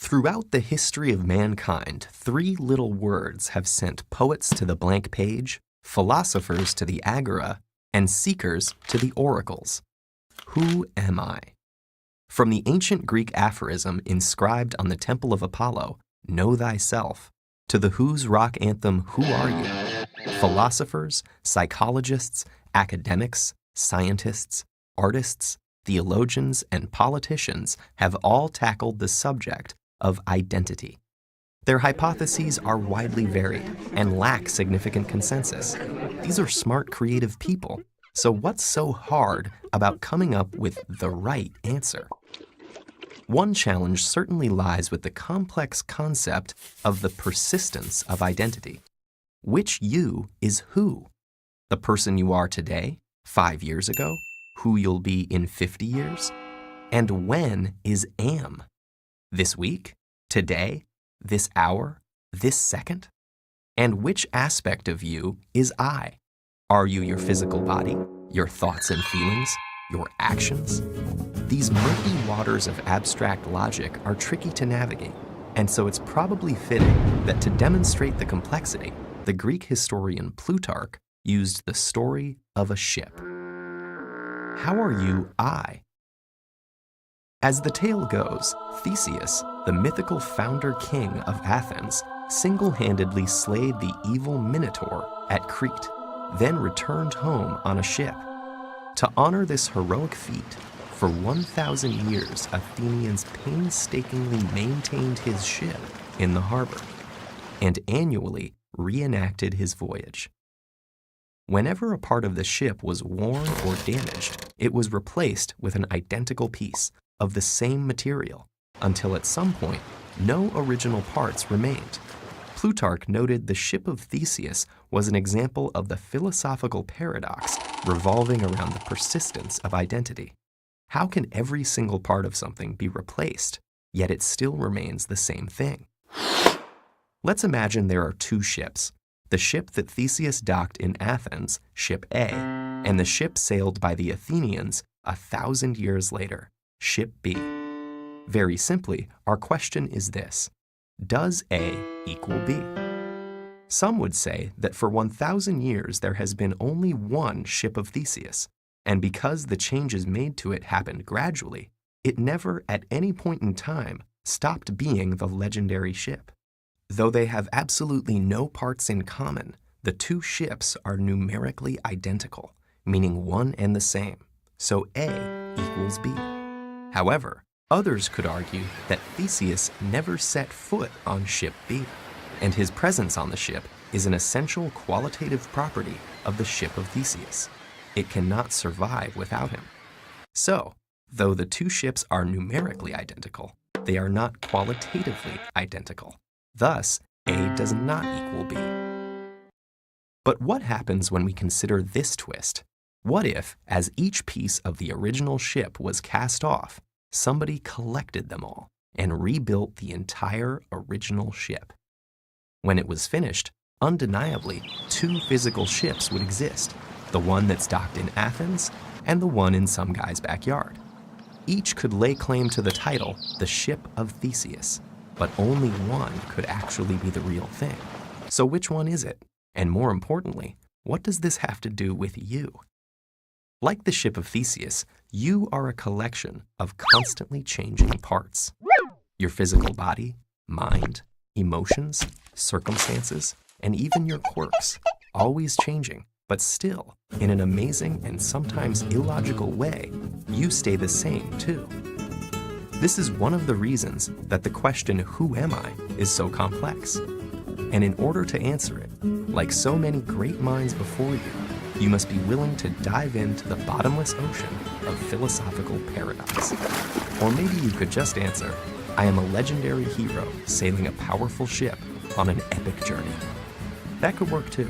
Throughout the history of mankind, three little words have sent poets to the blank page, philosophers to the agora, and seekers to the oracles. Who am I? From the ancient Greek aphorism inscribed on the Temple of Apollo, "Know thyself," to the Who's Rock anthem, "Who are you?" Philosophers, psychologists, academics, scientists, artists, theologians, and politicians have all tackled the subject of identity. Their hypotheses are widely varied and lack significant consensus. These are smart, creative people. So what's so hard about coming up with the right answer? One challenge certainly lies with the complex concept of the persistence of identity. Which you is who? The person you are today, 5 years ago, who you'll be in 50 years? And when is am? This week? Today? This hour? This second? And which aspect of you is I? Are you your physical body, your thoughts and feelings, your actions? These murky waters of abstract logic are tricky to navigate, and so it's probably fitting that to demonstrate the complexity, the Greek historian Plutarch used the story of a ship. How are you I? As the tale goes, Theseus, the mythical founder-king of Athens, single-handedly slayed the evil Minotaur at Crete, then returned home on a ship. To honor this heroic feat, for 1,000 years Athenians painstakingly maintained his ship in the harbor, and annually reenacted his voyage. Whenever a part of the ship was worn or damaged, it was replaced with an identical piece of the same material, until at some point, no original parts remained. Plutarch noted the ship of Theseus was an example of the philosophical paradox revolving around the persistence of identity. How can every single part of something be replaced, yet it still remains the same thing? Let's imagine there are two ships. The ship that Theseus docked in Athens, Ship A, and the ship sailed by the Athenians 1,000 years later, Ship B. Very simply, our question is this: does A equal B? Some would say that for 1,000 years there has been only one ship of Theseus, and because the changes made to it happened gradually, it never at any point in time stopped being the legendary ship. Though they have absolutely no parts in common, the two ships are numerically identical, meaning one and the same, so A equals B. However, others could argue that Theseus never set foot on Ship B, and his presence on the ship is an essential qualitative property of the ship of Theseus. It cannot survive without him. So, though the two ships are numerically identical, they are not qualitatively identical. Thus, A does not equal B. But what happens when we consider this twist? What if, as each piece of the original ship was cast off, somebody collected them all and rebuilt the entire original ship? When it was finished, undeniably, two physical ships would exist, the one that's docked in Athens and the one in some guy's backyard. Each could lay claim to the title, the Ship of Theseus, but only one could actually be the real thing. So which one is it? And more importantly, what does this have to do with you? Like the ship of Theseus, you are a collection of constantly changing parts. Your physical body, mind, emotions, circumstances, and even your quirks, always changing, but still, in an amazing and sometimes illogical way, you stay the same too. This is one of the reasons that the question, who am I, is so complex. And in order to answer it, like so many great minds before you, you must be willing to dive into the bottomless ocean of philosophical paradox. Or maybe you could just answer, I am a legendary hero sailing a powerful ship on an epic journey. That could work too.